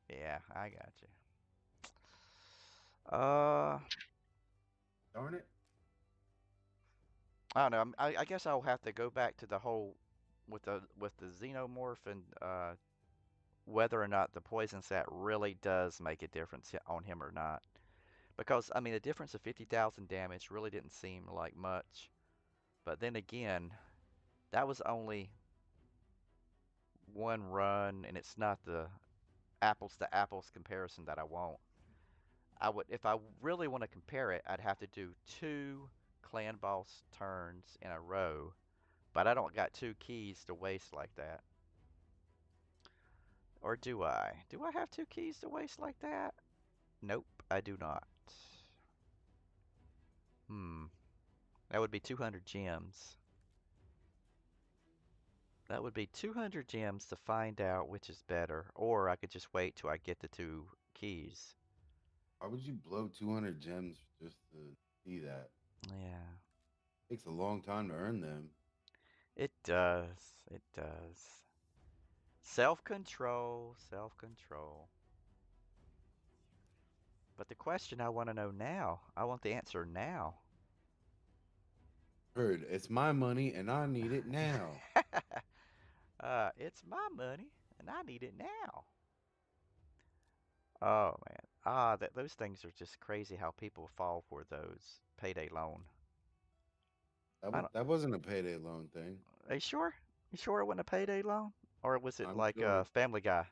Yeah, I got you. Uh, Darn it. I don't know. I guess I'll have to go back to the whole with the xenomorph and whether or not the poison sat really does make a difference on him or not. Because I mean, the difference of 50,000 damage really didn't seem like much. But then again, that was only one run, and it's not the apples to apples comparison that I want. I would, if I really want to compare it, I'd have to do two clan boss turns in a row, but I don't got two keys to waste like that. Or do I? Do I have two keys to waste like that? Nope, I do not. Hmm, that would be 200 gems. That would be 200 gems to find out which is better, or I could just wait till I get the two keys. Why would you blow 200 gems just to see that? Yeah, Takes a long time to earn them. it does. It does. Self-control, self-control. But the question I want to know now, I want the answer now. Heard, it's my money and I need it now. It's my money and I need it now. Oh man. Ah, those things are just crazy how people fall for those payday loan. I don't, That wasn't a payday loan thing. are you sure? You sure it wasn't a payday loan? Or was it I'm like sure. a Family Guy?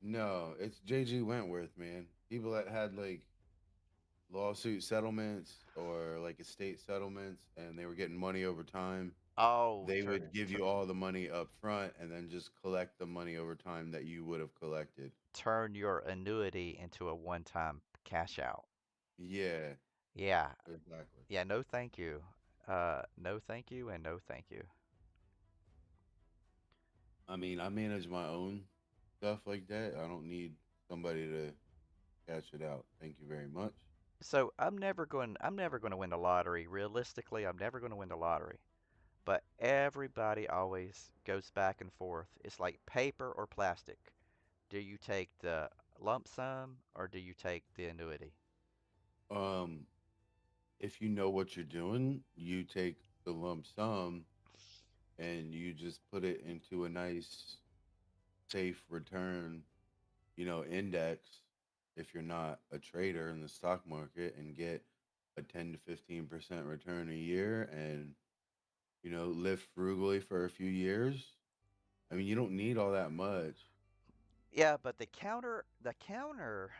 No, it's JG Wentworth, man. People that had like lawsuit settlements or like estate settlements and they were getting money over time, Oh, they would give you all the money up front and then just collect the money over time that you would have collected. turn your annuity into a one-time cash out. Yeah, Yeah. exactly. Yeah, no thank you. No thank you and no thank you. I mean, I manage my own stuff like that. I don't need somebody to cash it out. Thank you very much. So I'm never going to win the lottery. Realistically, I'm never going to win the lottery. But everybody always goes back and forth. It's like paper or plastic. Do you take the lump sum or do you take the annuity? Um, if you know what you're doing, you take the lump sum and you just put it into a nice safe return, index if you're not a trader in the stock market and get a 10 to 15% return a year and, live frugally for a few years. I mean, you don't need all that much. Yeah, but the counter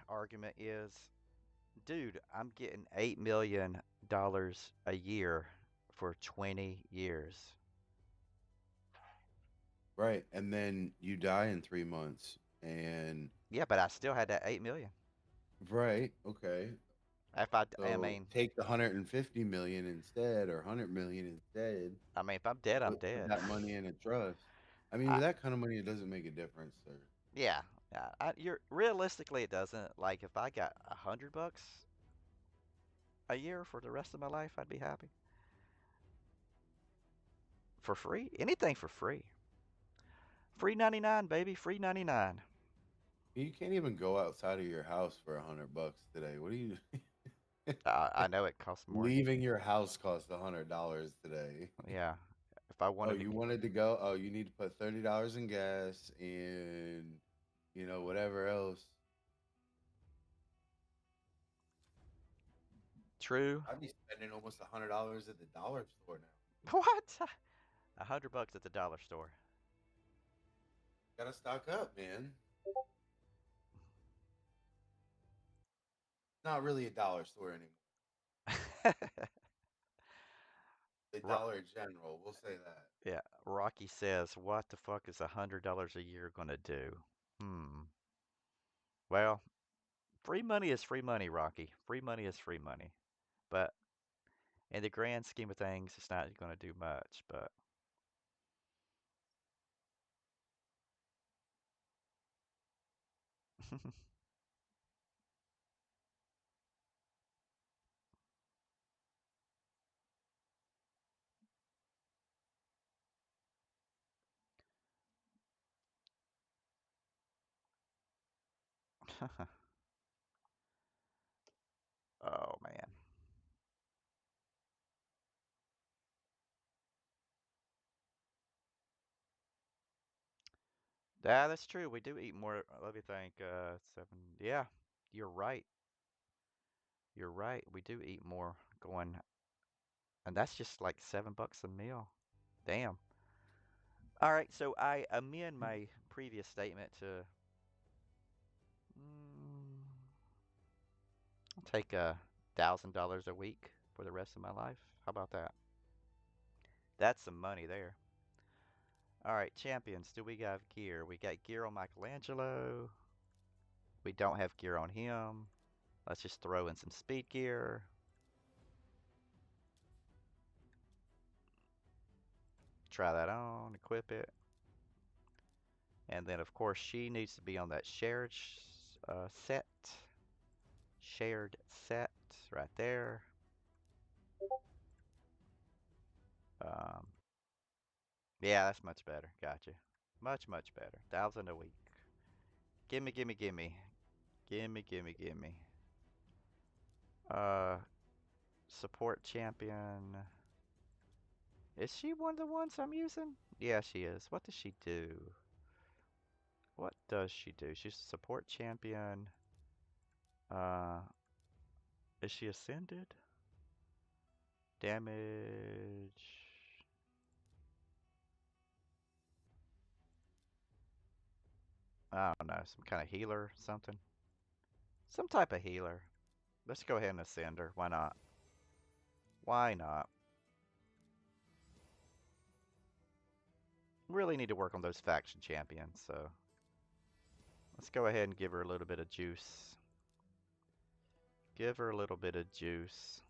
argument is, dude, I'm getting $8 million a year for 20 years. Right. And then you die in 3 months. And Yeah, but I still had that 8 million. right, okay. I So mean, take the 150 million instead or 100 million instead. if I'm dead, I'm Put dead. that money in a trust. I mean, I, with that kind of money, it doesn't make a difference, sir. yeah, yeah. You're realistically, it doesn't. Like, if I got $100 a year for the rest of my life, I'd be happy. For free? Anything for free. Free 99, baby. Free 99. You can't even go outside of your house for $100 today. What are you I know it costs more. leaving your house costs $100 today? Yeah. If I Oh, wanted to, you wanted to go? Oh, you need to put $30 in gas and whatever else. true. I'd be spending almost $100 at the dollar store now. What? $100 at the dollar store. Gotta stock up, man. Not really a dollar store anymore. The Ro- Dollar General, we'll say that. yeah. Rocky says, "What the fuck is $100 a year gonna do?" Hmm. Well, free money is free money, Rocky. Free money is free money. But in the grand scheme of things, it's not gonna do much. But oh man. Yeah, that's true. We do eat more. Let me think. Seven. Yeah, you're right. You're right. We do eat more going, and that's just like $7 a meal. Damn. All right, so I amend my previous statement to mm, I'll take $1,000 a week for the rest of my life. How about that? That's some money there. All right, champions. Do we have gear? We got gear on Michelangelo. We don't have gear on him. Let's just throw in some speed gear. Try that on. Equip it. And then, of course, she needs to be on that set. Shared set right there. Um, yeah, that's much better. Gotcha. Much, much better. 1,000 a week. Gimme, gimme, gimme. Gimme, gimme, gimme. Uh, support champion. Is she one of the ones I'm using? Yeah, she is. What does she do? What does she do? She's a support champion. Uh, is she ascended? Damage. I don't know, some kind of healer, something. Some type of healer. Let's go ahead and ascend her. Why not? Why not? Really need to work on those faction champions, so let's go ahead and give her a little bit of juice. Give her a little bit of juice.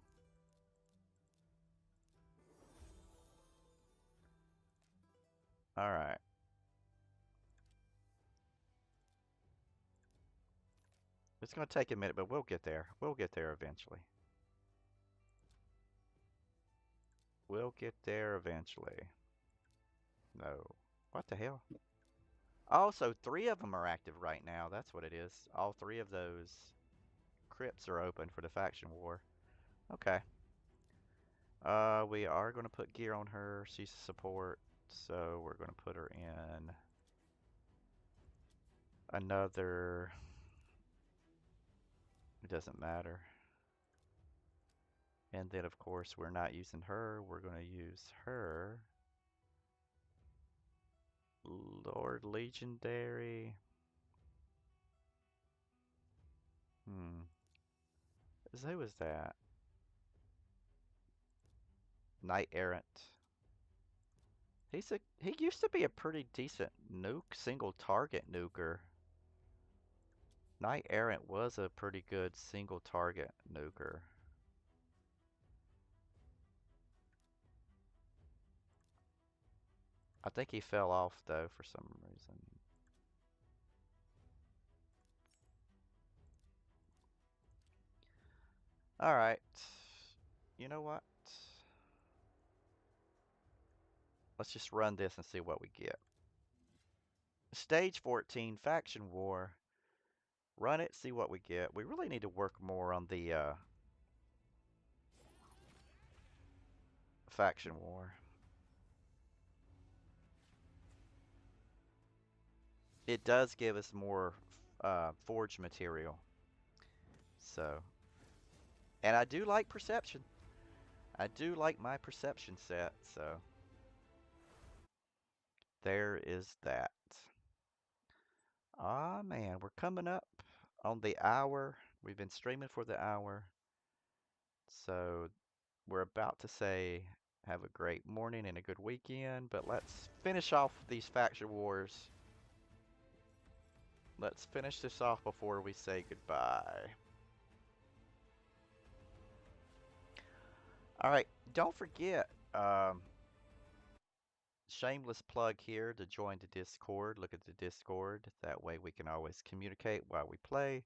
Alright. It's going to take a minute, but we'll get there. We'll get there eventually. We'll get there eventually. No. What the hell? Oh, so three of them are active right now. That's what it is. All three of those crypts are open for the faction war. Okay. We are going to put gear on her. She's a support, so we're going to put her in another. It doesn't matter. And then, of course, we're not using her. We're going to use her. Lord Legendary. Hmm. Who is that? Knight Errant. He used to be a pretty decent nuke, single target nuker. Knight Errant was a pretty good single target nuker. I think he fell off though for some reason. Alright. You know what? Let's just run this and see what we get. Stage 14, Faction War. Run it, see what we get. We really need to work more on the Faction War. It does give us more forge material. So, and I do like perception. I do like my perception set, so there is that. Ah man, we're coming up on the hour. We've been streaming for the hour. So we're about to say have a great morning and a good weekend, but let's finish off these faction wars. Let's finish this off before we say goodbye. All right, don't forget, shameless plug here to join the Discord. Look at the Discord. That way we can always communicate while we play.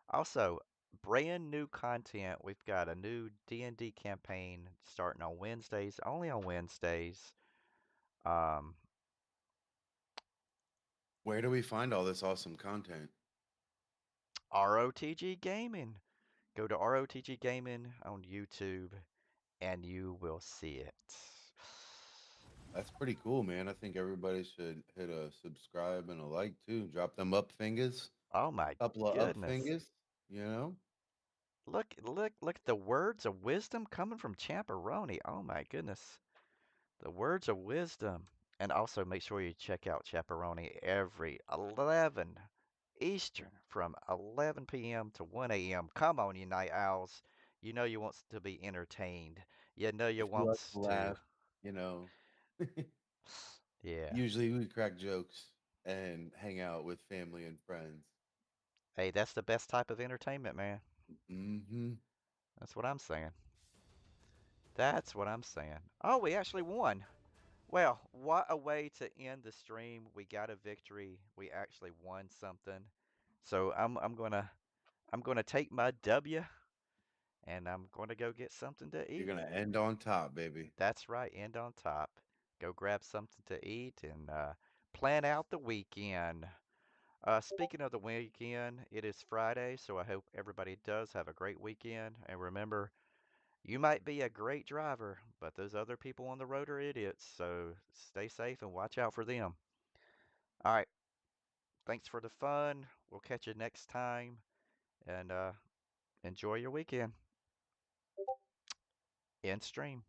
Also, brand new content. We've got a new D&D campaign starting on Wednesdays, only on Wednesdays. Um, Where do we find all this awesome content? ROTG Gaming. Go to ROTG Gaming on YouTube and you will see it. That's pretty cool, man. I think everybody should hit a subscribe and a like too. Drop them up fingers. Oh my Couple of up goodness. fingers, you know? Look at the words of wisdom coming from Champeroni. Oh my goodness. The words of wisdom. And also make sure you check out Chaperoni every 11 Eastern from 11 p.m. to 1 a.m. Come on, you night owls. You know you wants to be entertained. You know you If you like wants to to. laugh, you know. Yeah. Usually we crack jokes and hang out with family and friends. Hey, that's the best type of entertainment, man. Mm-hmm. That's what I'm saying. That's what I'm saying. Oh, we actually won. Well, what a way to end the stream. We got a victory. We actually won something. So I'm gonna take my W and I'm gonna go get something to You're eat. gonna end on top, baby. That's right, end on top. Go grab something to eat and plan out the weekend. Speaking of the weekend, it is Friday, so I hope everybody does have a great weekend. And remember, you might be a great driver, but those other people on the road are idiots, so stay safe and watch out for them. All right, thanks for the fun. We'll catch you next time, and Enjoy your weekend. End stream.